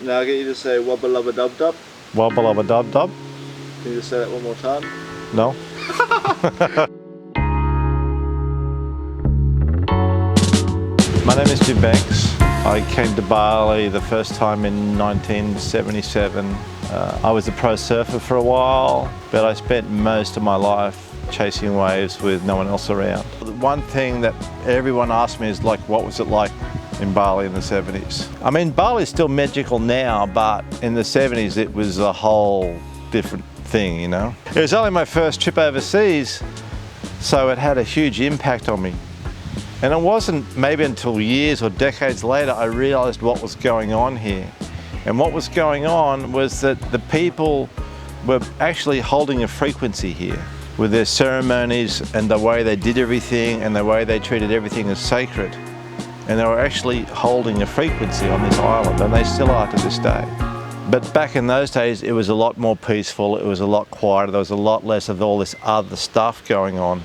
Now I get you to say wubba lubba dub dub. Wubba lubba dub dub. Can you just say that one more time? No. My name is Jim Banks. I came to Bali the first time in 1977. I was a pro surfer for a while, but I spent most of my life chasing waves with no one else around. The one thing that everyone asked me is like, what was it like in Bali in the 70s? I mean, Bali's still magical now, but in the 70s it was a whole different thing, you know? It was only my first trip overseas, so it had a huge impact on me. And it wasn't maybe until years or decades later I realized what was going on here. And what was going on was that the people were actually holding a frequency here with their ceremonies and the way they did everything and the way they treated everything as sacred. And they were actually holding a frequency on this island, and they still are to this day. But back in those days, it was a lot more peaceful, it was a lot quieter, there was a lot less of all this other stuff going on.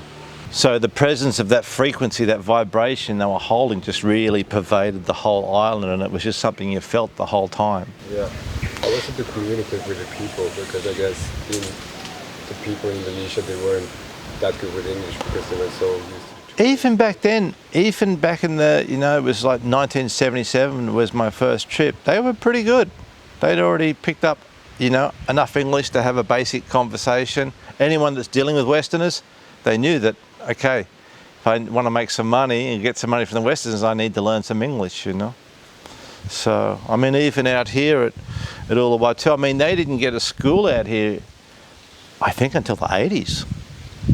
So the presence of that frequency, that vibration they were holding just really pervaded the whole island, and it was just something you felt the whole time. Yeah. How was it to communicate with the people? Because I guess the people in Indonesia, they weren't that good with English because they were so used to... Even back then, even back in the, you know, it was like 1977 was my first trip, they were pretty good. They'd already picked up, you know, enough English to have a basic conversation. Anyone that's dealing with Westerners, they knew that, okay, if I want to make some money and get some money from the Westerners, I need to learn some English, you know. So, I mean, even out here at Uluwatu, I mean, they didn't get a school out here, I think, until the 80s.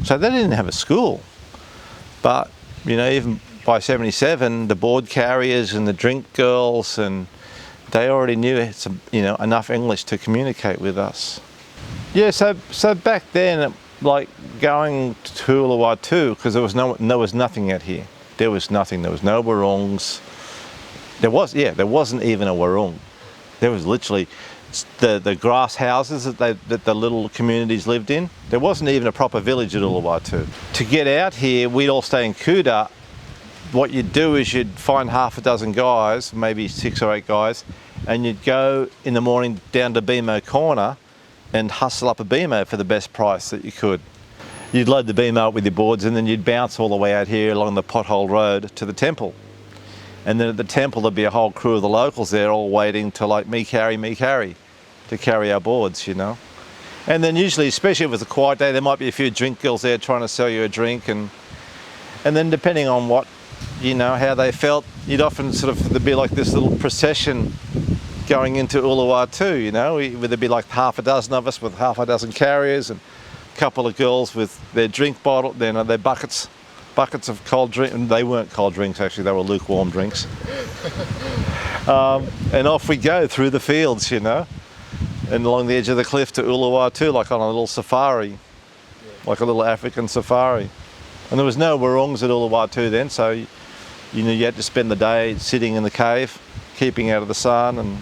So they didn't have a school. But, you know, even by 77, the board carriers and the drink girls, and they already knew some, you know, enough English to communicate with us. Yeah, so back then, like going to Uluwatu, because there was nothing out here. There was nothing. There was no warungs. There wasn't even a warung. There was literally the grass houses that the little communities lived in. There wasn't even a proper village at Uluwatu. To get out here, we'd all stay in Kuta. What you'd do is you'd find half a dozen guys, maybe 6 or 8 guys, and you'd go in the morning down to Bimo Corner and hustle up a Bimo for the best price that you could. You'd load the Bimo up with your boards, and then you'd bounce all the way out here along the pothole road to the temple. And then at the temple there'd be a whole crew of the locals there all waiting to like me carry, to carry our boards, you know. And then usually, especially if it was a quiet day, there might be a few drink girls there trying to sell you a drink, and then depending on what, you know, how they felt, you'd often sort of, there'd be like this little procession going into Uluwatu, you know. There'd be like half a dozen of us with half a dozen carriers and a couple of girls with their drink bottle, their buckets of cold drink, and they weren't cold drinks actually, they were lukewarm drinks. And off we go through the fields, you know, and along the edge of the cliff to Uluwatu, like on a little safari, like a little African safari. And there was no warungs at Uluwatu then, so you know, you had to spend the day sitting in the cave, keeping out of the sun, and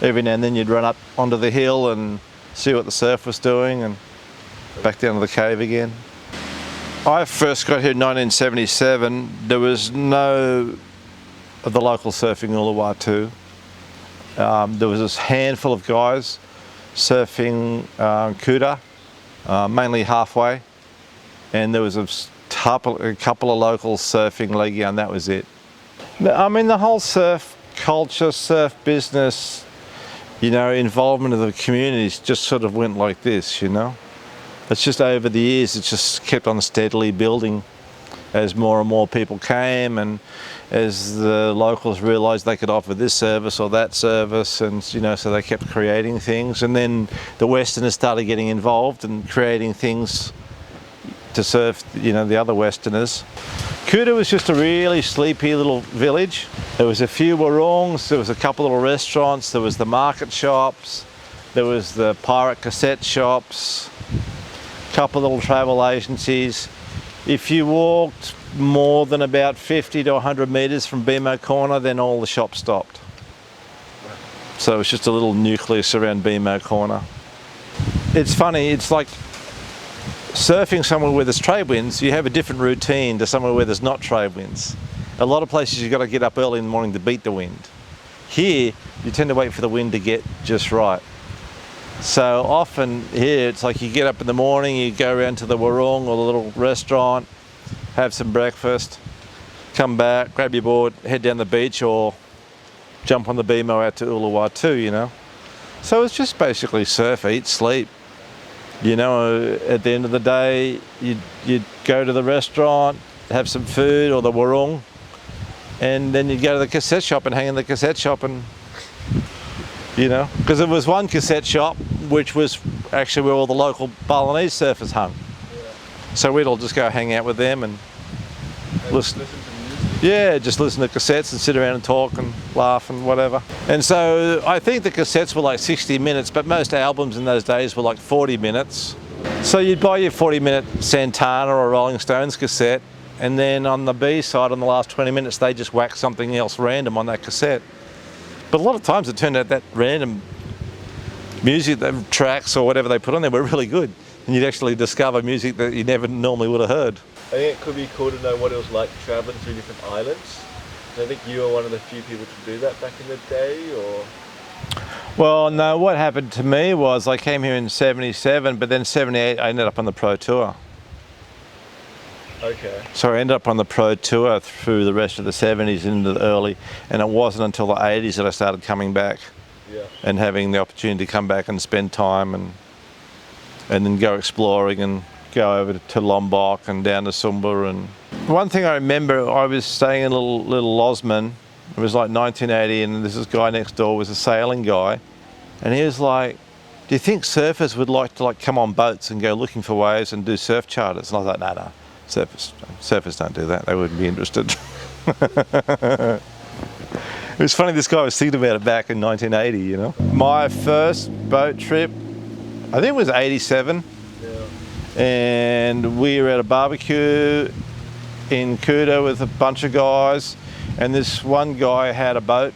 every now and then you'd run up onto the hill and see what the surf was doing and back down to the cave again. I first got here in 1977. There was no of the local surfing Uluwatu. There was this handful of guys surfing Kuta, mainly halfway, and there was a couple of locals surfing Legia, and that was it. I mean, the whole surf culture, surf business, you know, involvement of the communities just sort of went like this, you know. It's just over the years, it's just kept on steadily building as more and more people came, and as the locals realised they could offer this service or that service, and you know, so they kept creating things. And then the Westerners started getting involved and creating things to serve, you know, the other Westerners. Kuta was just a really sleepy little village. There was a few warungs, there was a couple of little restaurants, there was the market shops, there was the pirate cassette shops, couple of little travel agencies. If you walked more than about 50 to 100 metres from Bimo Corner, then all the shops stopped. So it's just a little nucleus around Bimo Corner. It's funny, it's like surfing somewhere where there's trade winds, you have a different routine to somewhere where there's not trade winds. A lot of places you've got to get up early in the morning to beat the wind. Here, you tend to wait for the wind to get just right. So often here, it's like you get up in the morning, you go around to the Warung or the little restaurant, have some breakfast, come back, grab your board, head down the beach, or jump on the BMO out to Uluwatu, you know. So it's just basically surf, eat, sleep. You know, at the end of the day, you'd go to the restaurant, have some food, or the Warung, and then you'd go to the cassette shop and hang in the cassette shop, and you know, because there was one cassette shop which was actually where all the local Balinese surfers hung. So we'd all just go hang out with them and listen to music? Yeah, just listen to cassettes and sit around and talk and laugh and whatever. And so I think the cassettes were like 60 minutes, but most albums in those days were like 40 minutes. So you'd buy your 40-minute Santana or Rolling Stones cassette, and then on the B side, on the last 20 minutes, they just whack something else random on that cassette. But a lot of times it turned out that random music, the tracks or whatever they put on there were really good. And you'd actually discover music that you never normally would have heard. I think it could be cool to know what it was like travelling through different islands. I think you were one of the few people to do that back in the day, or? Well, no, what happened to me was I came here in 77, but then 78 I ended up on the Pro Tour. Okay. So I ended up on the Pro Tour through the rest of the 70s into the early, and it wasn't until the 80s that I started coming back. Yeah. And having the opportunity to come back and spend time and then go exploring and go over to Lombok and down to Sumba. And one thing I remember, I was staying in a little Losman. It was like 1980, and this guy next door was a sailing guy, and he was like, "Do you think surfers would like to come on boats and go looking for waves and do surf charters?" And I was like, "No, surfers don't do that. They wouldn't be interested." It was funny, this guy was thinking about it back in 1980, you know. My first boat trip, I think it was 87. Yeah. And we were at a barbecue in Kuta with a bunch of guys, and this one guy had a boat,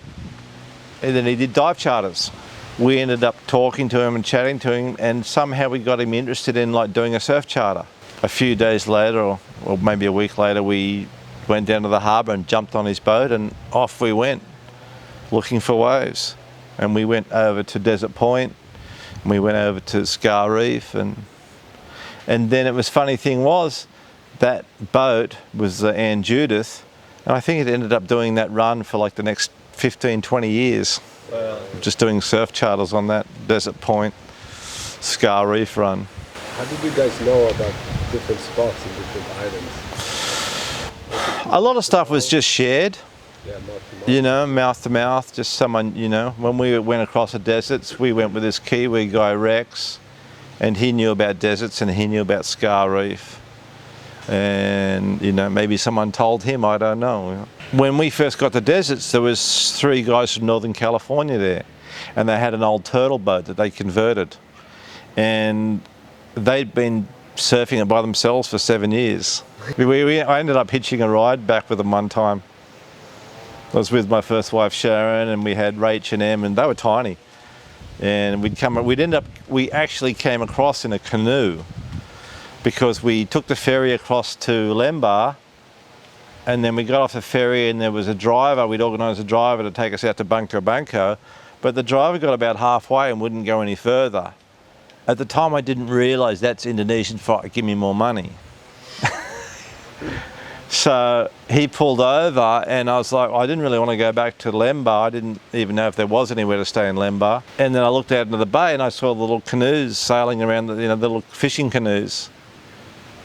and then he did dive charters. We ended up talking to him and chatting to him, and somehow we got him interested in doing a surf charter. A few days later, or maybe a week later, we went down to the harbour and jumped on his boat, and off we went, looking for waves. And we went over to Desert Point, and we went over to Scar Reef, and then it was, funny thing was, that boat was the Ann Judith, and I think it ended up doing that run for the next 15, 20 years. Wow. Just doing surf charters on that Desert Point, Scar Reef run. How did you guys know about different spots in different islands? A lot of stuff was just shared. Yeah, mouth to mouth. You know, mouth to mouth, just someone, you know, when we went across the deserts, we went with this Kiwi guy, Rex, and he knew about deserts and he knew about Scar Reef. And, you know, maybe someone told him, I don't know. When we first got the deserts, there was 3 guys from Northern California there, and they had an old turtle boat that they converted. And they'd been surfing it by themselves for 7 years. I ended up hitching a ride back with them one time. I was with my first wife Sharon, and we had Rach and Em, and they were tiny. And we actually came across in a canoe, because we took the ferry across to Lembar, and then we got off the ferry and there was a driver. We'd organised a driver to take us out to Bangko Bangko, but the driver got about halfway and wouldn't go any further. At the time I didn't realise that's Indonesian for give me more money. So he pulled over, and I was like, I didn't really want to go back to Lembar. I didn't even know if there was anywhere to stay in Lembar. And then I looked out into the bay and I saw the little canoes sailing around, the little fishing canoes.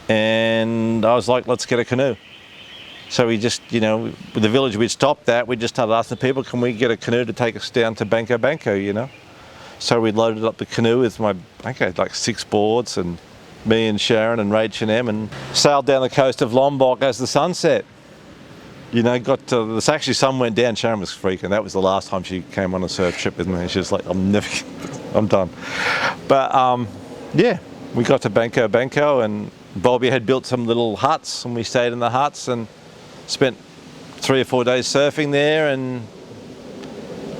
And I was like, let's get a canoe. So we just, with the village we'd stopped at, we just started asking people, can we get a canoe to take us down to Bangko Bangko, So we loaded up the canoe with like 6 boards, and me and Sharon and Rach and Em, and sailed down the coast of Lombok as the sun set. Got to, the actually sun went down, Sharon was freaking. That was the last time she came on a surf trip with me. She was like, I'm done. But yeah, we got to Bangko Bangko, and Bobby had built some little huts, and we stayed in the huts and spent 3 or 4 days surfing there, and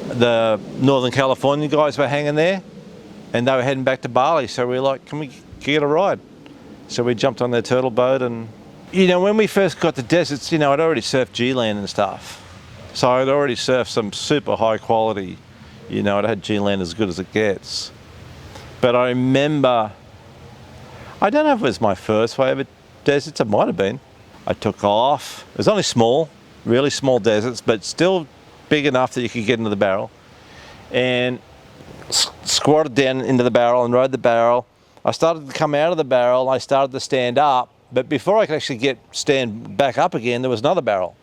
the Northern California guys were hanging there, and they were heading back to Bali. So we were like, can we get a ride? So we jumped on their turtle boat, and when we first got to deserts, I'd already surfed G-Land and stuff. So I'd already surfed some super high quality, you know, I'd had G-Land as good as it gets. But I remember, I don't know if it was my first wave of deserts, it might have been. I took off, it was only small, really small deserts, but still big enough that you could get into the barrel. And squatted down into the barrel and rode the barrel. I started to come out of the barrel, I started to stand up, but before I could actually stand back up again, there was another barrel.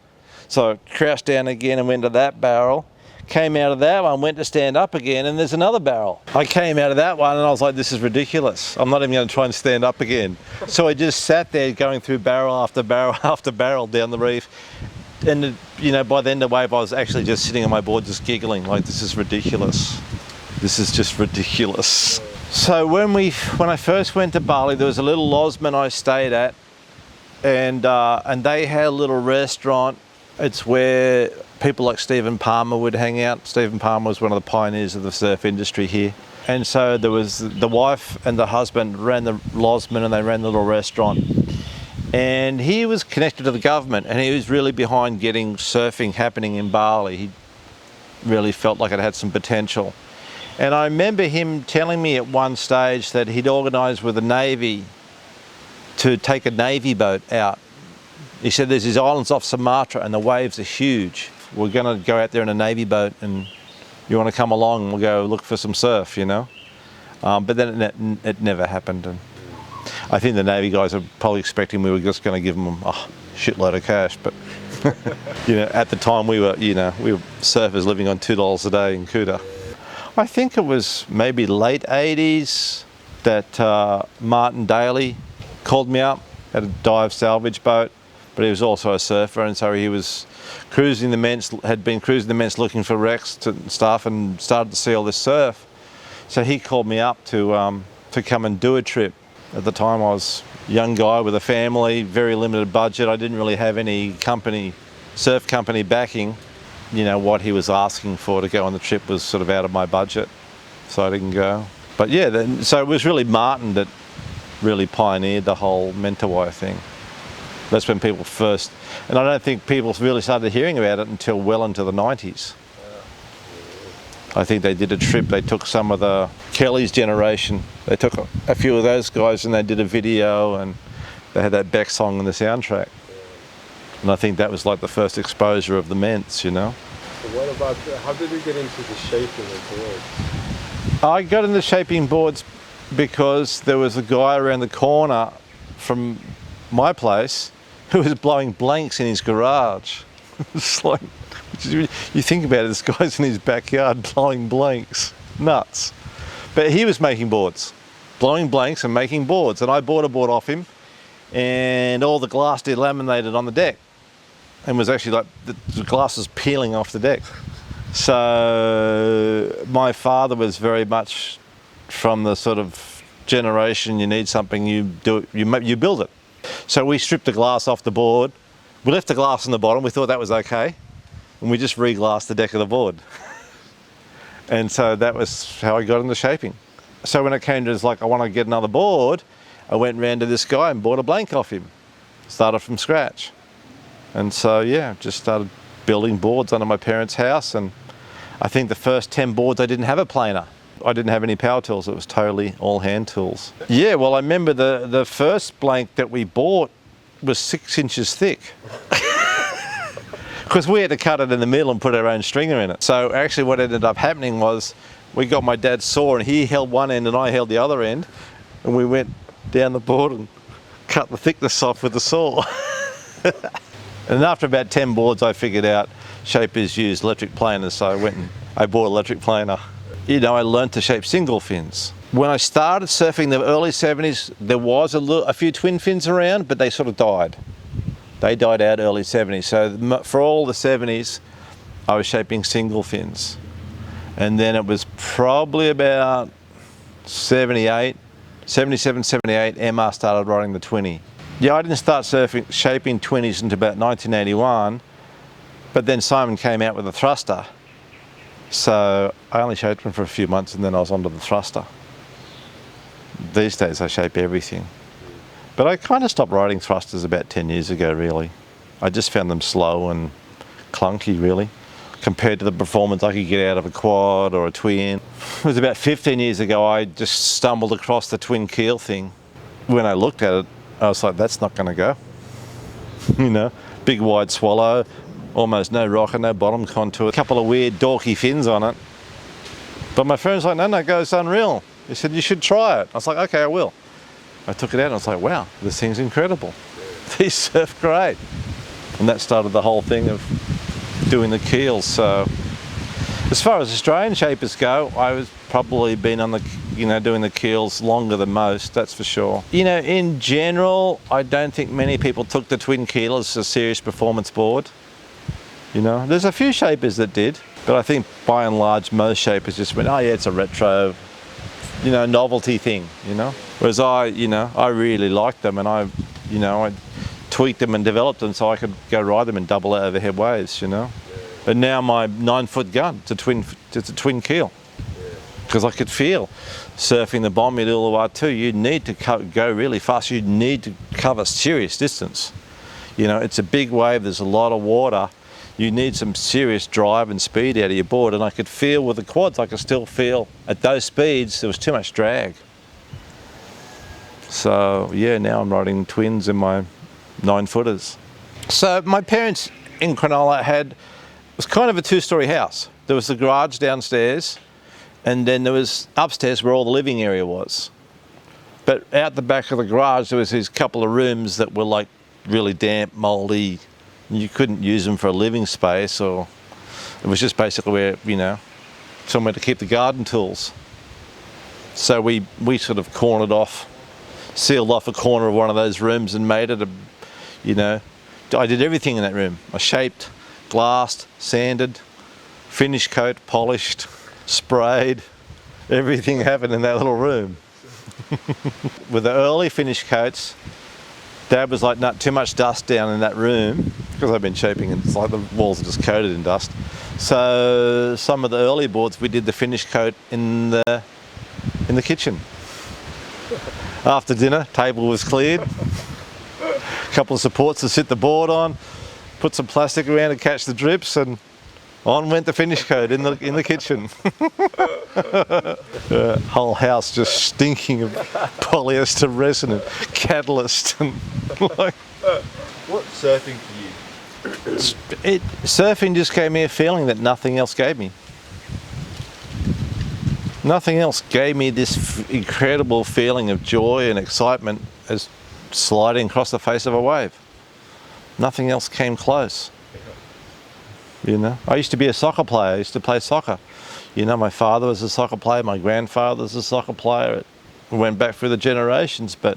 So I crouched down again and went to that barrel, came out of that one, went to stand up again, and there's another barrel. I came out of that one and I was like, this is ridiculous. I'm not even going to try and stand up again. So I just sat there going through barrel after barrel after barrel down the reef. And you know, by the end of the wave, I was actually just sitting on my board just giggling, like, this is ridiculous. This is just ridiculous. So when I first went to Bali, there was a little lodgement I stayed at, and they had a little restaurant. It's where people like Stephen Palmer would hang out. Stephen Palmer was one of the pioneers of the surf industry here. And so there was the wife and the husband ran the lodgement and they ran the little restaurant. And he was connected to the government and he was really behind getting surfing happening in Bali. He really felt like it had some potential. And I remember him telling me at one stage that he'd organised with the Navy to take a Navy boat out. He said there's these islands off Sumatra and the waves are huge. We're going to go out there in a Navy boat and you want to come along and we'll go look for some surf, you know. But then it never happened. And I think the Navy guys are probably expecting we were just going to give them a shitload of cash. But you know, at the time we were surfers living on $2 a day in Kuta. I think it was maybe late 80s that Martin Daly called me up, had a dive salvage boat, but he was also a surfer, and so he was cruising the Ments, had been cruising the Ments looking for wrecks and stuff, and started to see all this surf. So he called me up to come and do a trip. At the time I was a young guy with a family, very limited budget. I didn't really have any surf company backing. You know, what he was asking for to go on the trip was sort of out of my budget, so I didn't go. But yeah, so it was really Martin that really pioneered the whole Mentawai thing. That's when people first, and I don't think people really started hearing about it until well into the 90s. I think they did a trip, they took some of the Kelly's generation, they took a few of those guys and they did a video and they had that Beck song in the soundtrack. And I think that was like the first exposure of the Ments, you know. So what about, how did you get into the shaping of boards? I got into shaping boards because there was a guy around the corner from my place who was blowing blanks in his garage. It's like, you think about it, this guy's in his backyard blowing blanks. Nuts. But he was making boards, blowing blanks and making boards. And I bought a board off him and all the glass delaminated on the deck. And was actually like, the glass was peeling off the deck. So my father was very much from the sort of generation, you need something, you do it, you build it. So we stripped the glass off the board. We left the glass on the bottom, we thought that was okay. And we just re-glassed the deck of the board. And so that was how I got into shaping. So when it came to like, I want to get another board, I went round to this guy and bought a blank off him. Started from scratch. And so, yeah, just started building boards under my parents' house. And I think the first 10 boards, I didn't have a planer. I didn't have any power tools. It was totally all hand tools. Yeah, well, I remember the first blank that we bought was 6 inches thick. Because we had to cut it in the middle and put our own stringer in it. So actually what ended up happening was we got my dad's saw and he held one end and I held the other end. And we went down the board and cut the thickness off with the saw. And after about 10 boards, I figured out shapers use electric planers, so I went and I bought an electric planer. You know, I learned to shape single fins. When I started surfing in the early 70s, there was a few twin fins around, but they sort of died. They died out early 70s. So for all the 70s, I was shaping single fins. And then it was probably about 77, 78, MR started riding the 20. Yeah, I didn't start shaping 20s until about 1981, but then Simon came out with a thruster. So I only shaped one for a few months and then I was onto the thruster. These days I shape everything. But I kind of stopped riding thrusters about 10 years ago, really. I just found them slow and clunky, really. compared to the performance I could get out of a quad or a twin. It was about 15 years ago I just stumbled across the twin keel thing. When I looked at it, I was like, that's not going to go. You know, big wide swallow, almost no rocker, no bottom contour, a couple of weird dorky fins on it. But my friend's like, no, go, it's unreal. He said, you should try it. I was like, okay, I will. I took it out and I was like, wow, this thing's incredible. These surf great. And that started the whole thing of doing the keels. So as far as Australian shapers go, I was probably been on the, you know, doing the keels longer than most, that's for sure. You know, in general, I don't think many people took the twin keel as a serious performance board. You know, there's a few shapers that did, but I think by and large, most shapers just went, oh yeah, it's a retro, you know, novelty thing, you know. Whereas I really liked them, and I tweaked them and developed them so I could go ride them in double overhead waves, you know. But now my 9-foot gun, it's a twin keel. Because I could feel surfing the Bommy Uluwatu 2, you need to go really fast, you need to cover serious distance. You know, it's a big wave, there's a lot of water, you need some serious drive and speed out of your board, and I could feel with the quads, I could still feel at those speeds there was too much drag. So yeah, now I'm riding twins in my 9-footers. So my parents in Cronulla it was kind of a 2-story house. There was the garage downstairs, and then there was upstairs where all the living area was. But out the back of the garage there was these couple of rooms that were like really damp, mouldy. You couldn't use them for a living space, or it was just basically where, you know, somewhere to keep the garden tools. So we sort of cornered off, sealed off a corner of one of those rooms and made it a, you know, I did everything in that room. I shaped, glassed, sanded, finish coat, polished, sprayed. Everything happened in that little room. With the early finish coats, Dad was like, not too much dust down in that room, because I've been shaping and it's like the walls are just coated in dust. So some of the early boards we did the finish coat in the kitchen. After dinner, table was cleared. A couple of supports to sit the board on, put some plastic around to catch the drips, and on went the finish coat in the kitchen. Whole house just stinking of polyester resin and catalyst and like. What's surfing for you? Surfing just gave me a feeling that nothing else gave me. Nothing else gave me this incredible feeling of joy and excitement as sliding across the face of a wave. Nothing else came close. You know, I used to be a soccer player. I used to play soccer. You know, my father was a soccer player. My grandfather was a soccer player. We went back through the generations, but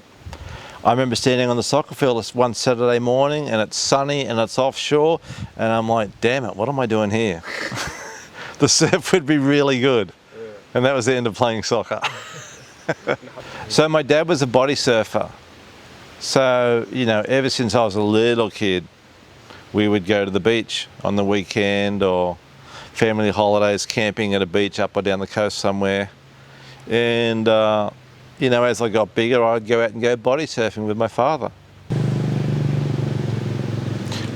I remember standing on the soccer field one Saturday morning, and it's sunny and it's offshore, and I'm like, damn it, what am I doing here? The surf would be really good. And that was the end of playing soccer. So my dad was a body surfer. So, you know, ever since I was a little kid, we would go to the beach on the weekend, or family holidays, camping at a beach up or down the coast somewhere. And, you know, as I got bigger, I'd go out and go body surfing with my father.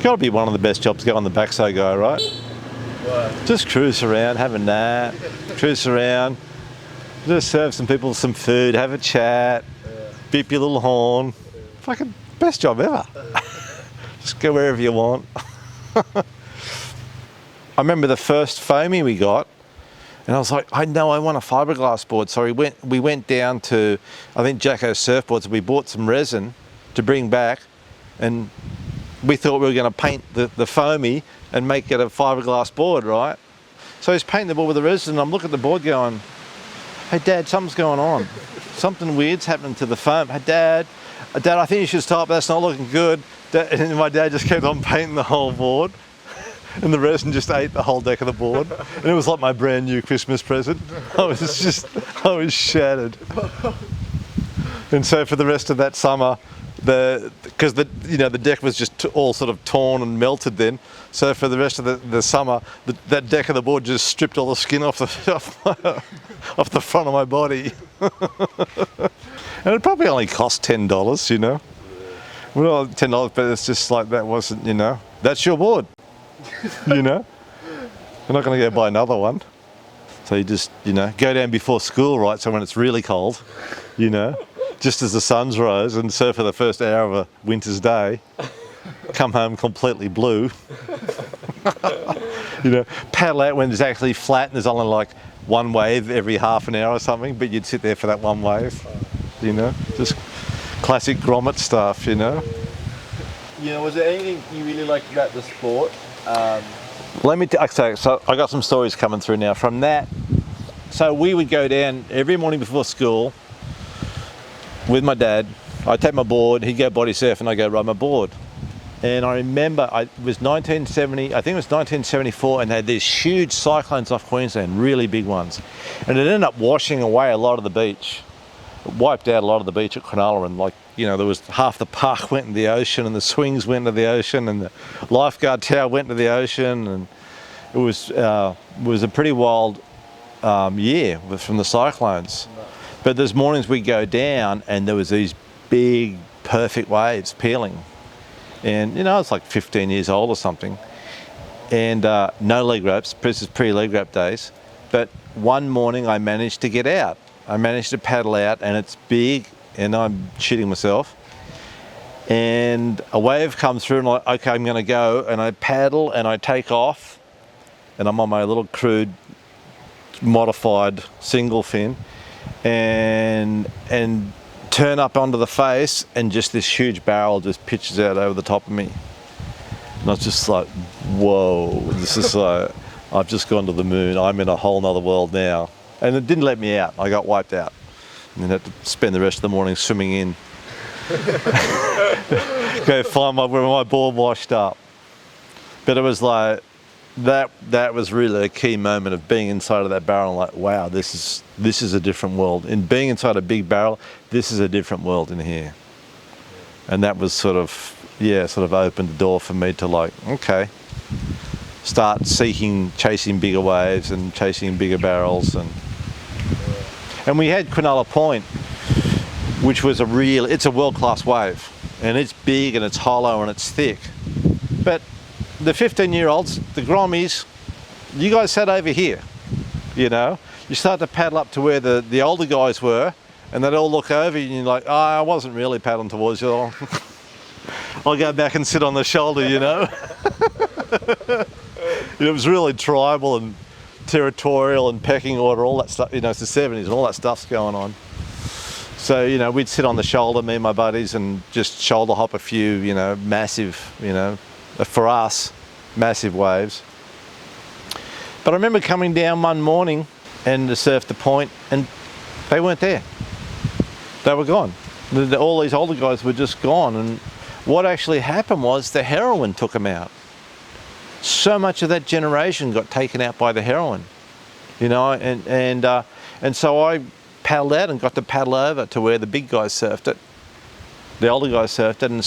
Got to be one of the best jobs to go on the backside guy, right? What? Just cruise around, have a nap, cruise around, just serve some people some food, have a chat, beep your little horn. Fucking best job ever. Just go wherever you want. I remember the first foamy we got, and I was like, I know I want a fiberglass board. So we went down to, I think, Jacko's Surfboards. We bought some resin to bring back, and we thought we were going to paint the foamy and make it a fiberglass board, right? So he's painting the board with the resin, and I'm looking at the board going, hey Dad, something's going on. Something weird's happening to the foam. Hey Dad, I think you should stop, that's not looking good. And my dad just kept on painting the whole board, and the resin just ate the whole deck of the board. And it was like my brand new Christmas present. I was shattered. And so for the rest of that summer, because the deck was just all sort of torn and melted then. So for the rest of the summer, that deck of the board just stripped all the skin off the front of my body. And it probably only cost $10, you know. Well, $10, but it's just like that wasn't, you know. That's your board, you know. We're not going to go buy another one. So you just, go down before school, right? So when it's really cold, just as the sun's rose and surf for the first hour of a winter's day, come home completely blue. Paddle out when it's actually flat and there's only like one wave every half an hour or something, but you'd sit there for that one wave, just classic grommet stuff, Was there anything you really liked about the sport? So I got some stories coming through now from that. So we would go down every morning before school with my dad. I'd take my board, he'd go body surf, and I'd go ride my board. And I remember it was 1974, and they had these huge cyclones off Queensland, really big ones. And it ended up washing away a lot of the beach. It wiped out a lot of the beach at Cronulla, and there was half the park went into the ocean, and the swings went into the ocean, and the lifeguard tower went into the ocean, and it was a pretty wild year from the cyclones. But there's mornings we go down, and there was these big, perfect waves peeling. And, I was like 15 years old or something. And no leg ropes, this is pre-leg rope days. But one morning I managed to get out. I managed to paddle out, and it's big, and I'm shitting myself. And a wave comes through, and I'm like, okay, I'm going to go. And I paddle, and I take off. And I'm on my little crude, modified single fin. And turn up onto the face, and just this huge barrel just pitches out over the top of me. And I was just like, whoa, this is like, I've just gone to the moon. I'm in a whole nother world now. And it didn't let me out. I got wiped out. And then had to spend the rest of the morning swimming in. Go find where my board washed up. But it was like, that was really a key moment of being inside of that barrel, like, wow, this is a different world. And being inside a big barrel, this is a different world in here. And that was sort of opened the door for me to okay, start chasing bigger waves and chasing bigger barrels. And we had Cronulla Point, which was it's a world-class wave. And it's big and it's hollow and it's thick. But the 15-year-olds, the grommies, you guys sat over here, You start to paddle up to where the older guys were, and they'd all look over you, and you're like, oh, I wasn't really paddling towards you. I'll go back and sit on the shoulder, It was really tribal and territorial and pecking order, all that stuff. It's the 70s and all that stuff's going on. So, we'd sit on the shoulder, me and my buddies, and just shoulder hop a few, massive, for us, massive waves. But I remember coming down one morning and to surf the point, and they weren't there. They were gone. All these older guys were just gone. And what actually happened was the heroin took them out. So much of that generation got taken out by the heroin, and so I paddled out and got to paddle over to where the big guys surfed it. The older guys surfed it and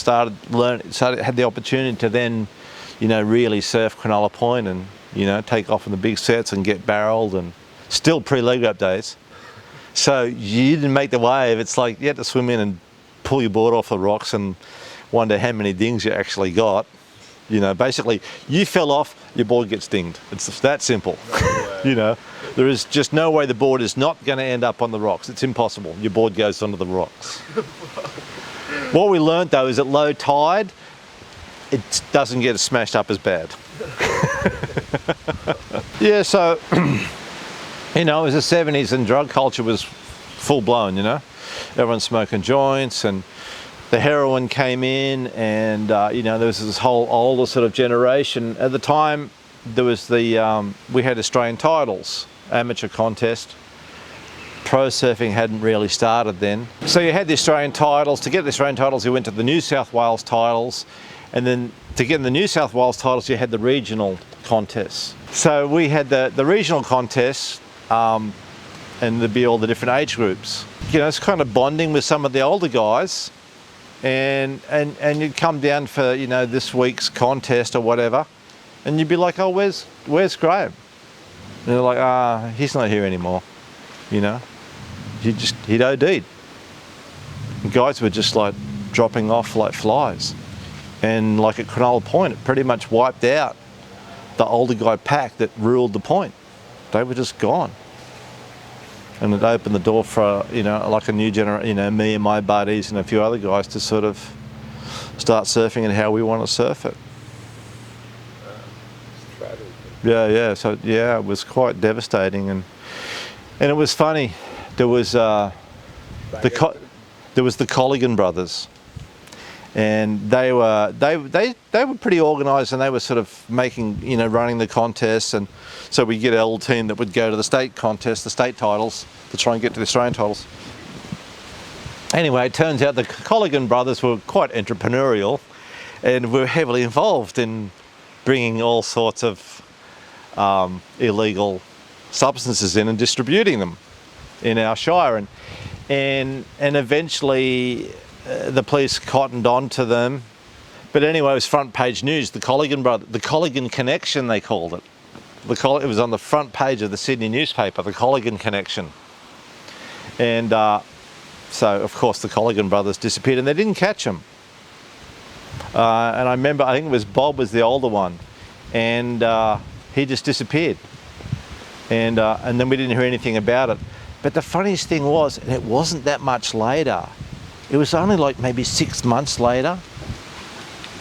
had the opportunity to then, really surf Cronulla Point and, take off in the big sets and get barreled, and still pre-leg up days. So you didn't make the wave. It's like you had to swim in and pull your board off the rocks and wonder how many dings you actually got. Basically, you fell off, your board gets dinged. It's that simple. There is just no way the board is not going to end up on the rocks. It's impossible. Your board goes onto the rocks. What we learned, though, is at low tide, it doesn't get smashed up as bad. Yeah, so, it was the 70s and drug culture was full blown, Everyone's smoking joints, and the heroin came in, and there was this whole older sort of generation. At the time, there was we had Australian titles, amateur contest. Pro surfing hadn't really started then. So you had the Australian titles. To get the Australian titles, you went to the New South Wales titles, and then to get in the New South Wales titles, you had the regional contests. So we had the regional contests, and there'd be all the different age groups. It's kind of bonding with some of the older guys. And you'd come down for, this week's contest or whatever, and you'd be like, oh, where's Graham? And they're like, he's not here anymore, He'd OD'd. And guys were just like dropping off like flies. And like at Cronulla Point, it pretty much wiped out the older guy pack that ruled the point. They were just gone. And it opened the door for, you know, like a new generation, you know, me and my buddies and a few other guys to sort of start surfing and how we want to surf it. Yeah. So yeah, it was quite devastating, and it was funny. There was the Colligan brothers, and they were pretty organised, and they were sort of making, you know, running the contests, and so we get a little team that would go to the state contest, the state titles, to try and get to the Australian titles. Anyway, it turns out the Colligan brothers were quite entrepreneurial, and were heavily involved in bringing all sorts of illegal substances in and distributing them in our shire, and eventually the police cottoned on to them. But anyway, it was front page news. The Colligan Connection, they called it. It was on the front page of the Sydney newspaper, the Colligan Connection. And so, of course, the Colligan brothers disappeared, and they didn't catch them. And I remember, I think it was Bob was the older one, and he just disappeared. And then we didn't hear anything about it. But the funniest thing was, and it wasn't that much later, it was only like maybe 6 months later,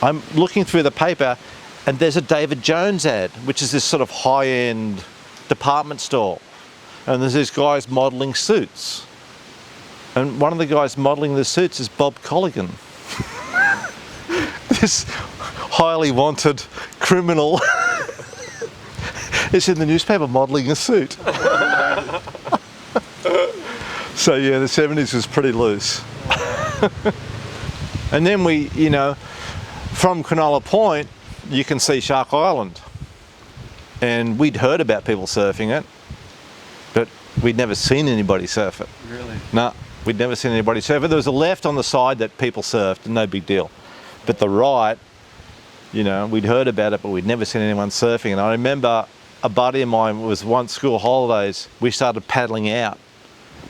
I'm looking through the paper, and there's a David Jones ad, which is this sort of high-end department store. And there's these guys modelling suits. And one of the guys modelling the suits is Bob Colligan. This highly wanted criminal is in the newspaper modelling a suit. So yeah, the 70s was pretty loose. And then we, you know, from Cronulla Point, you can see Shark Island. And we'd heard about people surfing it, but we'd never seen anybody surf it. Really? No, we'd never seen anybody surf it. There was a left on the side that people surfed, no big deal. But the right, you know, we'd heard about it, but we'd never seen anyone surfing. And I remember a buddy of mine was once school holidays, we started paddling out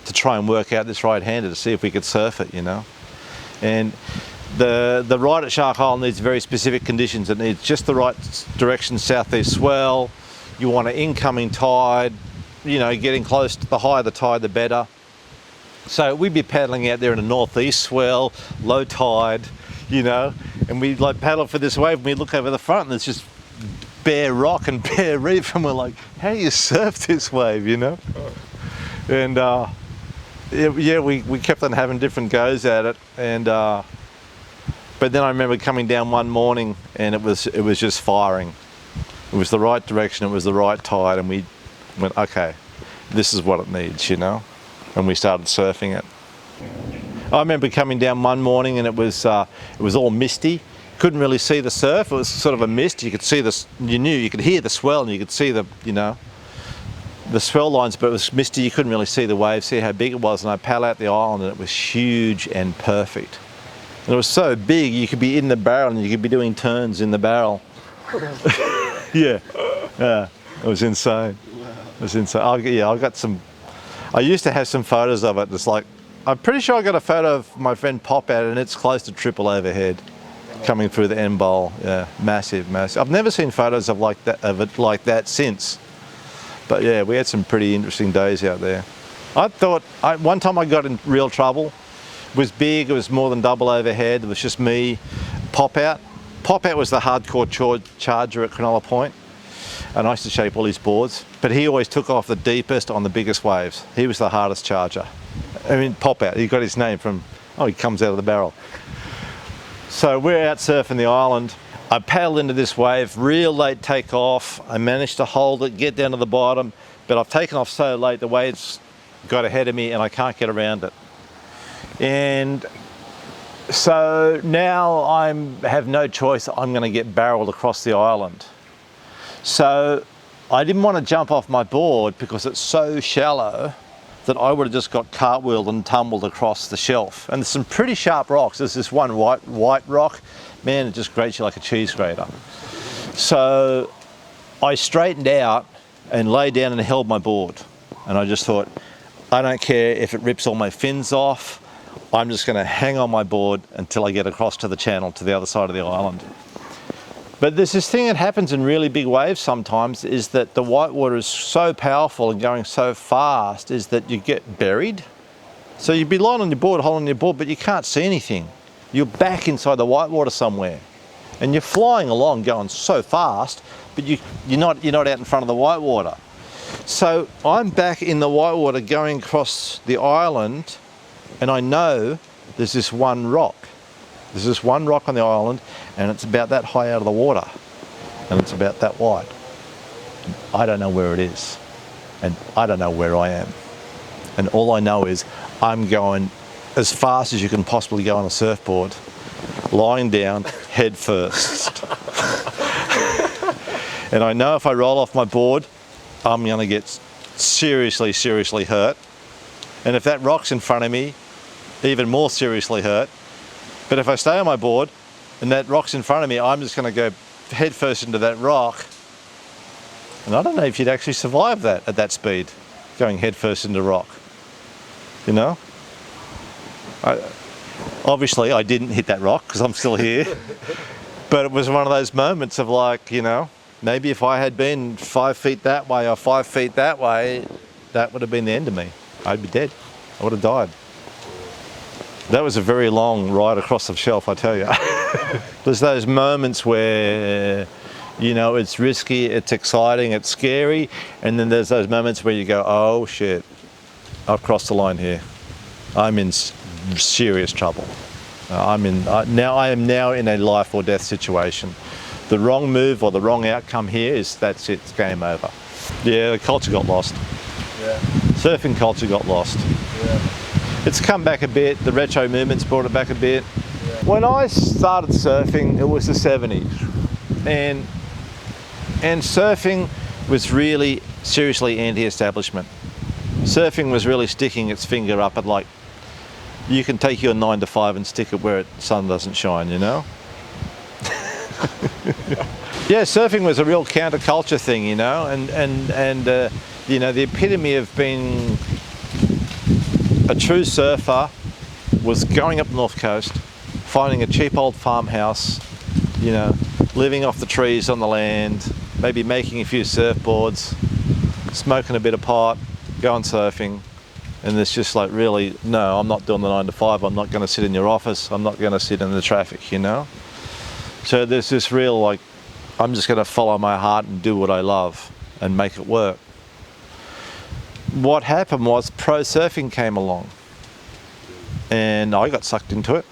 to try and work out this right-hander to see if we could surf it, you know. And the right at Shark Island needs very specific conditions. It needs just the right direction, southeast swell. You want an incoming tide, you know, getting close to the higher the tide, the better. So we'd be paddling out there in a northeast swell, low tide, you know, and we'd like paddle for this wave, and we'd look over the front and there's just bare rock and bare reef, and we're like, how do you surf this wave, you know? And yeah, we kept on having different goes at it, and but then I remember coming down one morning and it was just firing. It was the right direction, it was the right tide, and we went, okay, this is what it needs, you know? And we started surfing it. I remember coming down one morning and it was all misty. Couldn't really see the surf. It was sort of a mist. You could see this. You could hear the swell, and you could see the, you know, the swell lines, but it was misty. You couldn't really see the waves, see how big it was. And I paddled out the island, and it was huge and perfect. And it was so big, you could be in the barrel, and you could be doing turns in the barrel. Yeah, it was insane. It was insane. I got some. I used to have some photos of it. It's like, I'm pretty sure I got a photo of my friend Pop at it, and it's close to triple overhead, coming through the end bowl. Yeah, massive, massive. I've never seen photos of it like that since. But yeah, we had some pretty interesting days out there. I thought one time I got in real trouble. It was big. It was more than double overhead. It was just me, Pop Out. Pop Out was the hardcore charger at Cronulla Point, and I used to shape all his boards. But he always took off the deepest on the biggest waves. He was the hardest charger. I mean, Pop Out. He got his name from. Oh, he comes out of the barrel. So we're out surfing the island. I paddled into this wave, real late take off. I managed to hold it, get down to the bottom, but I've taken off so late, the waves got ahead of me and I can't get around it. And so now I have no choice. I'm going to get barreled across the island. So I didn't want to jump off my board because it's so shallow that I would have just got cartwheeled and tumbled across the shelf. And there's some pretty sharp rocks. There's this one white rock. Man, it just grates you like a cheese grater. So I straightened out and lay down and held my board. And I just thought, I don't care if it rips all my fins off. I'm just going to hang on my board until I get across to the channel, to the other side of the island. But there's this thing that happens in really big waves sometimes, is that the whitewater is so powerful and going so fast is that you get buried. So you'd be lying on your board, holding your board, but you can't see anything. You're back inside the whitewater somewhere. And you're flying along going so fast, but you're not out in front of the whitewater. So I'm back in the whitewater going across the island, and I know there's this one rock. There's this one rock on the island, and it's about that high out of the water, and it's about that wide. I don't know where it is, and I don't know where I am. And all I know is I'm going as fast as you can possibly go on a surfboard, lying down head first. And I know if I roll off my board, I'm going to get seriously, seriously hurt. And if that rock's in front of me, even more seriously hurt. But if I stay on my board and that rock's in front of me, I'm just going to go head first into that rock. And I don't know if you'd actually survive that at that speed, going head first into rock. You know? Obviously, I didn't hit that rock because I'm still here. But it was one of those moments of like, you know, maybe if I had been 5 feet that way or 5 feet that way, that would have been the end of me. I'd be dead. I would have died. That was a very long ride across the shelf, I tell you. There's those moments where, you know, it's risky, it's exciting, it's scary, and then there's those moments where you go, oh shit, I've crossed the line here. I'm in serious trouble. I am now in a life or death situation. The wrong move or the wrong outcome here that's it, it's game over. Yeah, the culture got lost. Yeah. Surfing culture got lost. Yeah. It's come back a bit, the retro movement's brought it back a bit. Yeah. When I started surfing, it was the 70s. And surfing was really seriously anti-establishment. Surfing was really sticking its finger up at like, you can take your 9 to 5 and stick it where the sun doesn't shine, you know? Yeah, surfing was a real counterculture thing, you know, and you know, the epitome of being a true surfer was going up the North Coast, finding a cheap old farmhouse, you know, living off the trees on the land, maybe making a few surfboards, smoking a bit of pot, going surfing. And it's just like, really, no, I'm not doing the 9 to 5. I'm not going to sit in your office. I'm not going to sit in the traffic, you know? So there's this real, like, I'm just going to follow my heart and do what I love and make it work. What happened was pro surfing came along and I got sucked into it.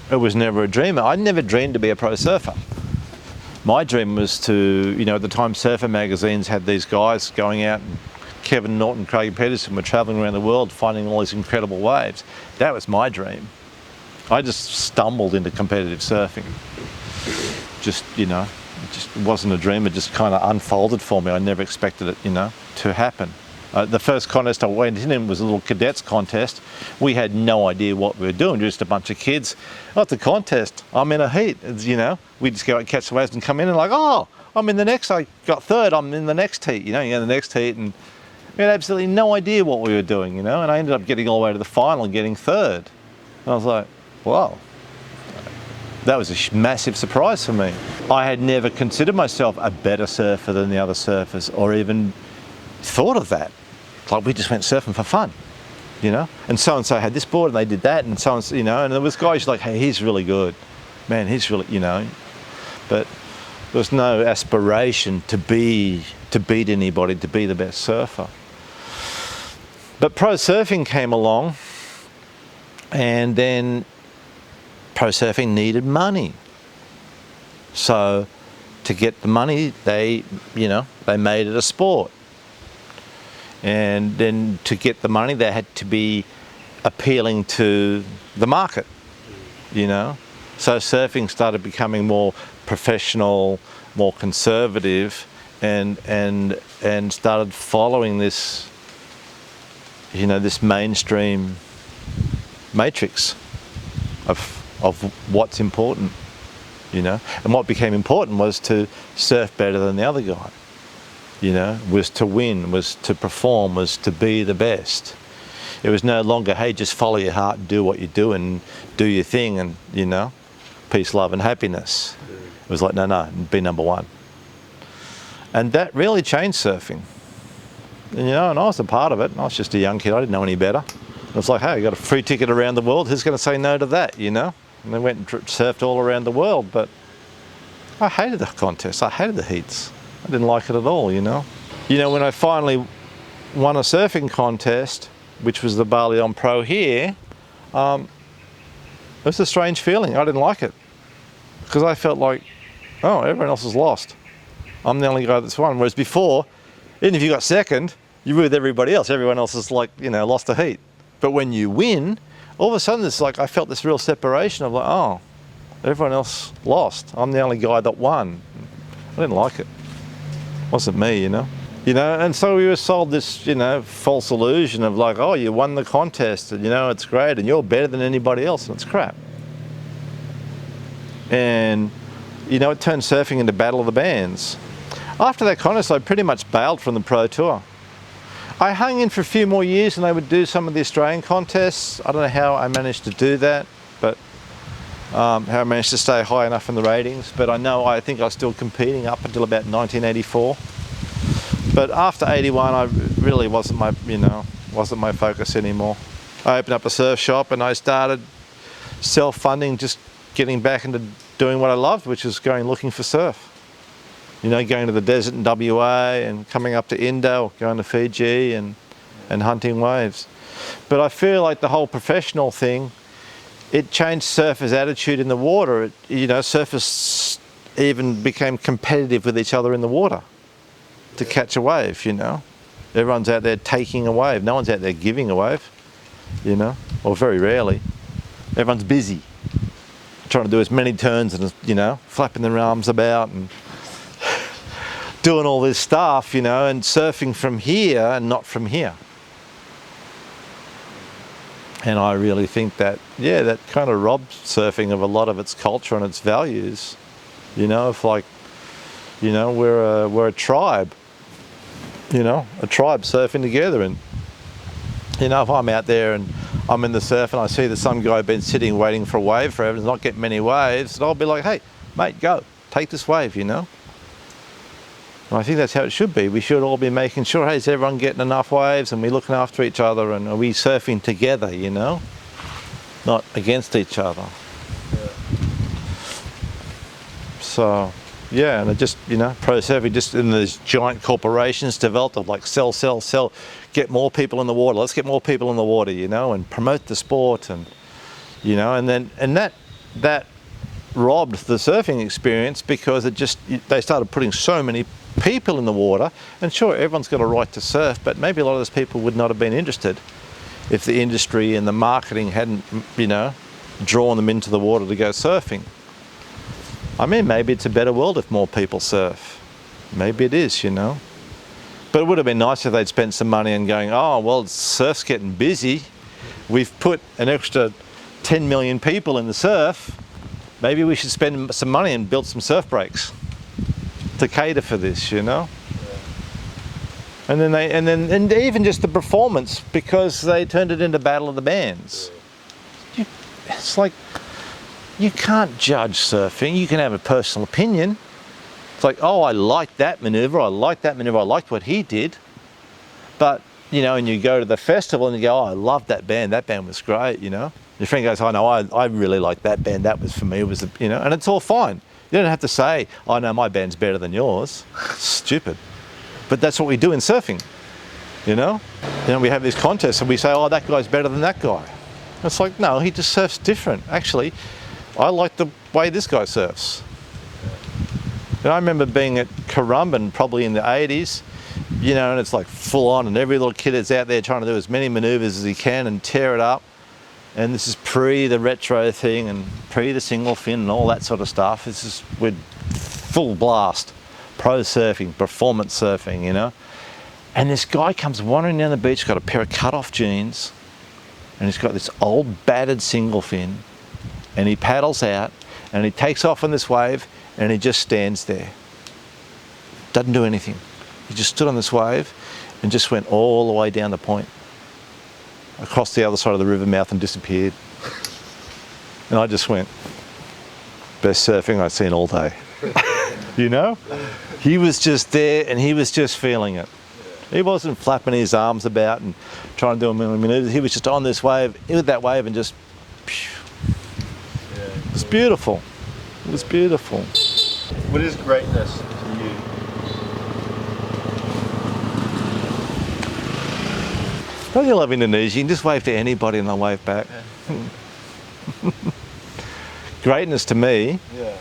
It was never a dream. I never dreamed to be a pro surfer. My dream was to, you know, at the time surfer magazines had these guys going out, and Kevin Norton, Craig Peterson were traveling around the world finding all these incredible waves. That was my dream. I just stumbled into competitive surfing. Just, you know, it just wasn't a dream, it just kind of unfolded for me. I never expected it, you know, to happen. The first contest I went in was a little cadets contest. We had no idea what we were doing, just a bunch of kids. Oh, it's a contest, I'm in a heat, you know. We just go out and catch the waves and come in and like, oh, I'm in the next, I got third, I'm in the next heat, you know, you're in the next heat, and we had absolutely no idea what we were doing, you know, and I ended up getting all the way to the final and getting third. And I was like, wow. That was a massive surprise for me. I had never considered myself a better surfer than the other surfers or even thought of that. It's like we just went surfing for fun, you know? And so had this board and they did that and so and so, you know, and there was guys like, hey, he's really good. Man, he's really, you know. But there was no aspiration to beat anybody, to be the best surfer. But pro surfing came along and then pro surfing needed money. So to get the money, they made it a sport. And then to get the money, they had to be appealing to the market, you know. So surfing started becoming more professional, more conservative, and started following this, you know, this mainstream matrix of what's important, you know. And what became important was to surf better than the other guy, you know, was to win, was to perform, was to be the best. It was no longer, hey, just follow your heart and do what you do and do your thing, and, you know. peace, love and happiness. It was like, no, be number one. And that really changed surfing. And, you know, and I was a part of it. I was just a young kid, I didn't know any better. It was like, hey, you got a free ticket around the world, who's going to say no to that, you know? And they went and surfed all around the world, but I hated the contests, I hated the heats. I didn't like it at all, you know? You know, when I finally won a surfing contest, which was the Bali on Pro here, it was a strange feeling. I didn't like it. Because I felt like, oh, everyone else has lost. I'm the only guy that's won. Whereas before, even if you got second, you're with everybody else. Everyone else has, like, you know, lost a heat. But when you win, all of a sudden it's like I felt this real separation of like, oh, everyone else lost. I'm the only guy that won. I didn't like it. It wasn't me, you know. You know, and so we were sold this, you know, false illusion of like, oh, you won the contest and, you know, it's great and you're better than anybody else, and it's crap. And, you know, it turned surfing into battle of the bands. After that contest, I pretty much bailed from the Pro Tour. I hung in for a few more years and I would do some of the Australian contests. I don't know how I managed to do that, but how I managed to stay high enough in the ratings. But I think I was still competing up until about 1984. But after 81, I really wasn't my focus anymore. I opened up a surf shop and I started self-funding, just getting back into doing what I loved, which was going looking for surf. You know, going to the desert in WA and coming up to Indo, going to Fiji and hunting waves. But I feel like the whole professional thing, it changed surfers' attitude in the water. You know, surfers even became competitive with each other in the water to catch a wave, you know. Everyone's out there taking a wave. No one's out there giving a wave, you know, or very rarely. Everyone's busy, trying to do as many turns and, you know, flapping their arms about and doing all this stuff, you know, and surfing from here and not from here. And I really think that, yeah, that kind of robbed surfing of a lot of its culture and its values. You know, if like, you know, we're a tribe. You know, a tribe surfing together, and you know, if I'm out there and I'm in the surf and I see that some guy been sitting waiting for a wave forever and not getting many waves, I'll be like, hey, mate, go, take this wave, you know. And I think that's how it should be. We should all be making sure, hey, is everyone getting enough waves, and we're looking after each other, and are we surfing together, you know, not against each other. Yeah. So. Yeah, and it just, you know, pro surfing just in these giant corporations developed of like sell, get more people in the water. Let's get more people in the water, you know, and promote the sport, and you know, and that robbed the surfing experience, because they started putting so many people in the water. And sure, everyone's got a right to surf, but maybe a lot of those people would not have been interested if the industry and the marketing hadn't, you know, drawn them into the water to go surfing. I mean, maybe it's a better world if more people surf. Maybe it is, you know. But it would have been nice if they'd spent some money on going, oh, well, surf's getting busy. We've put an extra 10 million people in the surf. Maybe we should spend some money and build some surf breaks to cater for this, you know. And then even just the performance, because they turned it into battle of the bands. It's like, you can't judge surfing. You can have a personal opinion. It's like, oh, I like that maneuver, I like that maneuver, I liked what he did. But, you know, and you go to the festival and you go, oh, I love that band was great, you know. Your friend goes, oh no, I really like that band, that was for me, you know, and it's all fine. You don't have to say, oh no, my band's better than yours. Stupid. But that's what we do in surfing, you know. You know, we have these contests and we say, oh, that guy's better than that guy. It's like, no, he just surfs different. Actually, I like the way this guy surfs. And I remember being at Currumbin probably in the 80s, you know, and it's like full on, and every little kid is out there trying to do as many maneuvers as he can and tear it up. And this is pre the retro thing and pre the single fin and all that sort of stuff. This is with full blast, pro surfing, performance surfing, you know. And this guy comes wandering down the beach, got a pair of cut-off jeans, and he's got this old battered single fin. And he paddles out and he takes off on this wave and he just stands there. Doesn't do anything. He just stood on this wave and just went all the way down the point, across the other side of the river mouth, and disappeared. And I just went, Best surfing I've seen all day. You know? He was just there and he was just feeling it. He wasn't flapping his arms about and trying to do a million maneuvers. He was just on this wave, with that wave, and just. It was beautiful. It was beautiful. What is greatness to you? Don't you love Indonesia? You can just wave to anybody and they'll wave back. Yeah. Greatness to me. Yeah.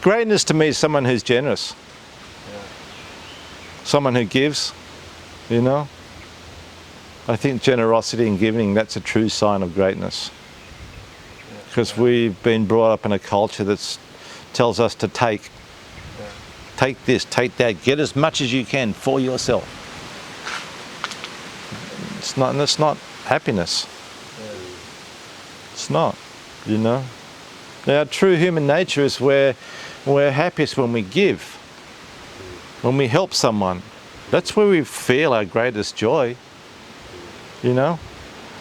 Greatness to me is someone who's generous. Yeah. Someone who gives, you know. I think generosity and giving, that's a true sign of greatness. Because we've been brought up in a culture that tells us to take. Yeah. Take this, take that, get as much as you can for yourself. And it's not happiness. Yeah. It's not, you know. Now, true human nature is where we're happiest when we give, when we help someone. That's where we feel our greatest joy, you know.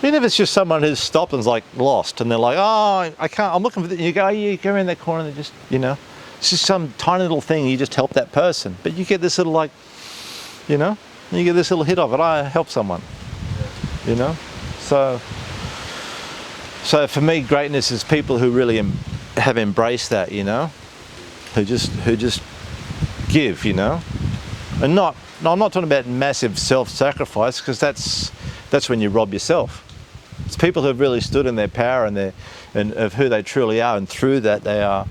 Even if it's just someone who's stopped and's like lost and they're like, oh, I can't, I'm looking for this. You go, oh, you go around that corner and they just, you know, it's just some tiny little thing, you just help that person. But you get this little like, you know, you get this little hit of it, I help someone, you know. So for me, greatness is people who really have embraced that, you know, who just give, you know, and no, I'm not talking about massive self-sacrifice, because that's when you rob yourself. It's people who have really stood in their power and of who they truly are, and through that they are,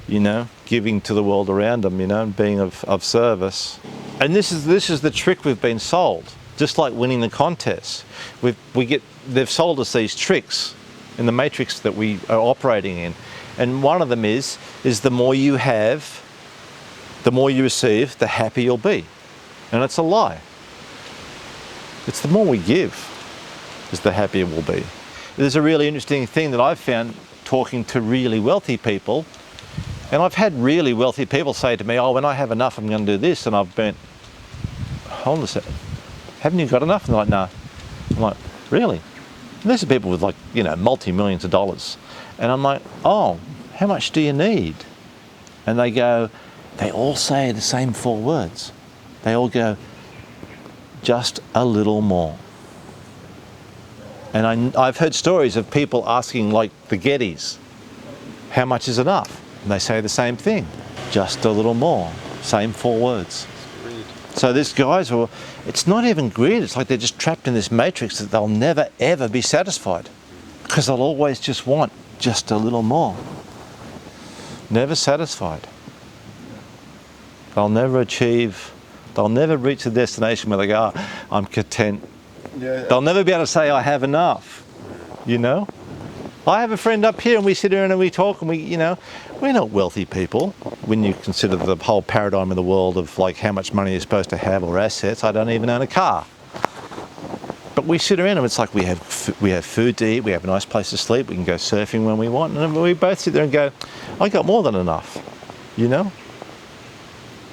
you know, giving to the world around them, you know, and being of service. And this is the trick we've been sold. Just like winning the contest, they've sold us these tricks in the matrix that we are operating in, and one of them is the more you have, the more you receive, the happier you'll be, and it's a lie. It's the more we give, is the happier we'll be. There's a really interesting thing that I've found talking to really wealthy people, and I've had really wealthy people say to me, oh, when I have enough, I'm going to do this, and I've been, hold on a second, haven't you got enough? And they're like, no. I'm like, really? And these are people with, like, you know, multi-millions of dollars. And I'm like, oh, how much do you need? And they all say the same 4 words. They all go, just a little more. And I've heard stories of people asking, like the Gettys, how much is enough? And they say the same thing, just a little more, same 4 words. So these guys, it's not even greed, it's like they're just trapped in this matrix that they'll never ever be satisfied, because they'll always just want just a little more. Never satisfied. They'll never reach the destination where they go, oh, I'm content. Yeah. They'll never be able to say, I have enough, you know? I have a friend up here and we sit around and we talk and we're not wealthy people when you consider the whole paradigm of the world of like how much money you're supposed to have or assets. I don't even own a car. But we sit around and it's like we have food to eat, we have a nice place to sleep, we can go surfing when we want, and we both sit there and go, I got more than enough, you know?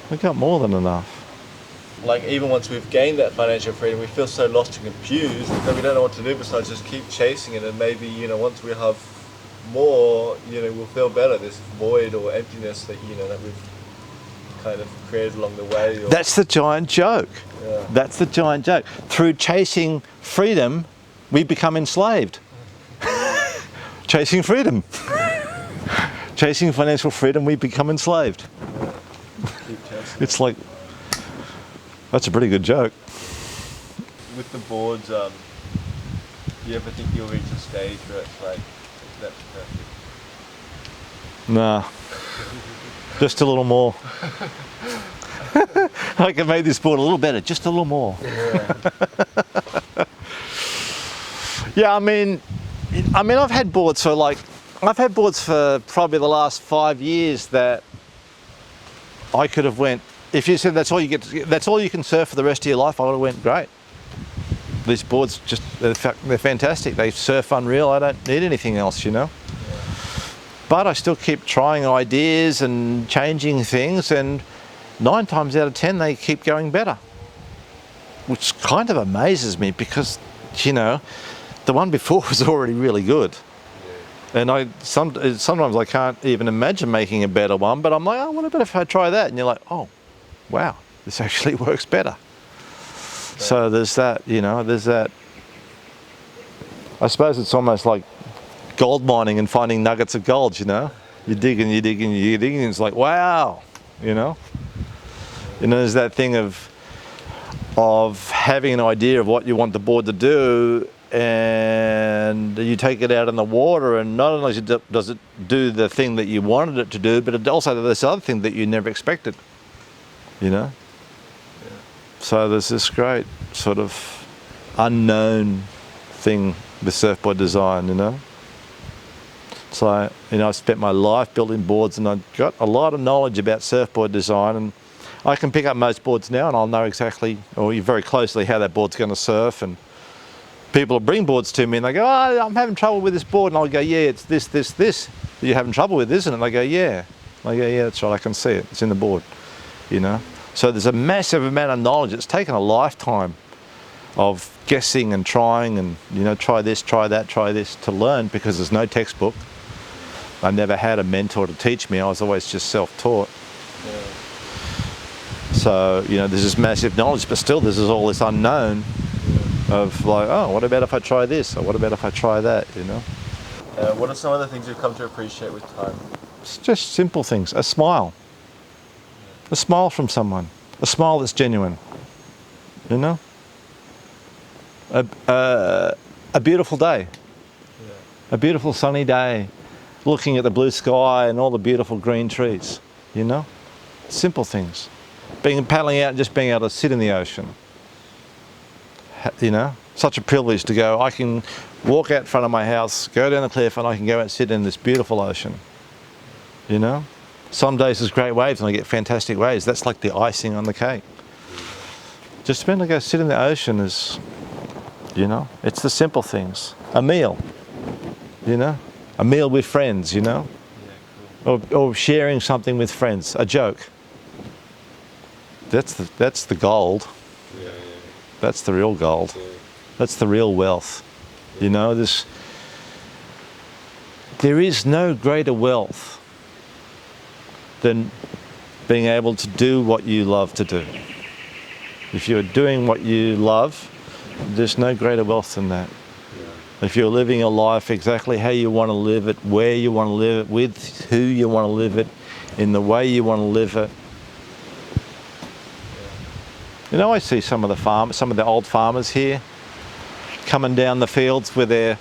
I got more than enough. Like even once we've gained that financial freedom, we feel so lost and confused that we don't know what to do besides just keep chasing it. And maybe, you know, once we have more, you know, we'll feel better. This void or emptiness that, you know, that we've kind of created along the way. Or, that's the giant joke. Yeah. That's the giant joke. Through chasing freedom, we become enslaved. Chasing freedom. Chasing financial freedom, we become enslaved. Yeah. Keep chasing. It's like, that's a pretty good joke. With the boards, you ever think you'll reach a stage where it's like, that's perfect? Nah. Just a little more. I can make this board a little better, just a little more. Yeah. Yeah, I mean, I've had boards for probably the last 5 years that I could have went, if you said that's all you can surf for the rest of your life, I would have went, great. These boards they're fantastic. They surf unreal. I don't need anything else, you know. But I still keep trying ideas and changing things, and 9 times out of 10 they keep going better, which kind of amazes me because, you know, the one before was already really good. And sometimes I can't even imagine making a better one, but I'm like, oh, what about if I try that? And you're like, oh, wow, this actually works better. So there's that, there's that. I suppose it's almost like gold mining and finding nuggets of gold, You dig and you dig and you dig, and it's like, wow, there's that thing of having an idea of what you want the board to do, and you take it out in the water, and not only does it do the thing that you wanted it to do, but it also does this other thing that you never expected, Yeah. So there's this great sort of unknown thing with surfboard design, It's like, I've spent my life building boards, and I've got a lot of knowledge about surfboard design, and I can pick up most boards now, and I'll know exactly, or very closely, how that board's going to surf. And people will bring boards to me, and they go, oh, I'm having trouble with this board. And I'll go, yeah, it's this that you're having trouble with, isn't it? And they go, yeah. I go, yeah, that's right, I can see it. It's in the board, So there's a massive amount of knowledge. It's taken a lifetime of guessing and trying and, try this, try that, try this, to learn, because there's no textbook. I never had a mentor to teach me. I was always just self-taught. Yeah. So, there's this massive knowledge, but still there's all this unknown of like, oh, what about if I try this? Or what about if I try that, What are some of the things you've come to appreciate with time? It's just simple things. A smile. A smile from someone. A smile that's genuine. A beautiful day. A beautiful sunny day. Looking at the blue sky and all the beautiful green trees, Simple things. Paddling out and just being able to sit in the ocean. Such a privilege to go. I can walk out front of my house, go down the cliff, and I can go out and sit in this beautiful ocean. Some days there's great waves and I get fantastic waves. That's like the icing on the cake. Just being able to go sit in the ocean is, it's the simple things. A meal, a meal with friends, Yeah, cool. or sharing something with friends, a joke. That's the gold. Yeah. That's the real gold. Yeah. That's the real wealth. There is no greater wealth than being able to do what you love to do. If you're doing what you love, there's no greater wealth than that. Yeah. If you're living your life exactly how you want to live it, where you want to live it, with who you want to live it, in the way you want to live it. I see some of the old farmers here coming down the fields with their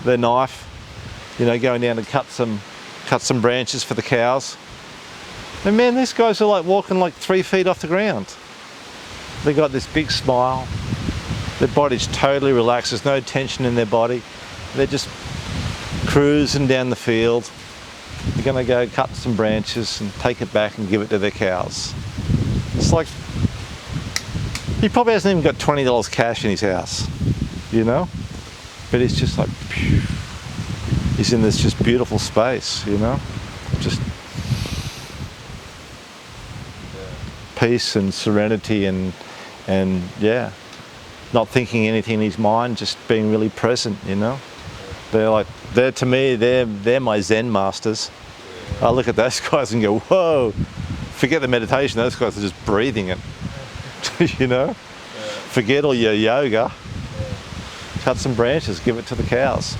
knife, going down to cut some branches for the cows. And man, these guys are like walking like 3 feet off the ground. They got this big smile. Their body's totally relaxed. There's no tension in their body. They're just cruising down the field. They're going to go cut some branches and take it back and give it to their cows. It's like, he probably hasn't even got $20 cash in his house, But he's just like, phew. He's in this just beautiful space, Just peace and serenity and not thinking anything in his mind, just being really present, They're to me, they're my Zen masters. I look at those guys and go, whoa, forget the meditation, those guys are just breathing it. Forget all your yoga. Cut some branches, give it to the cows.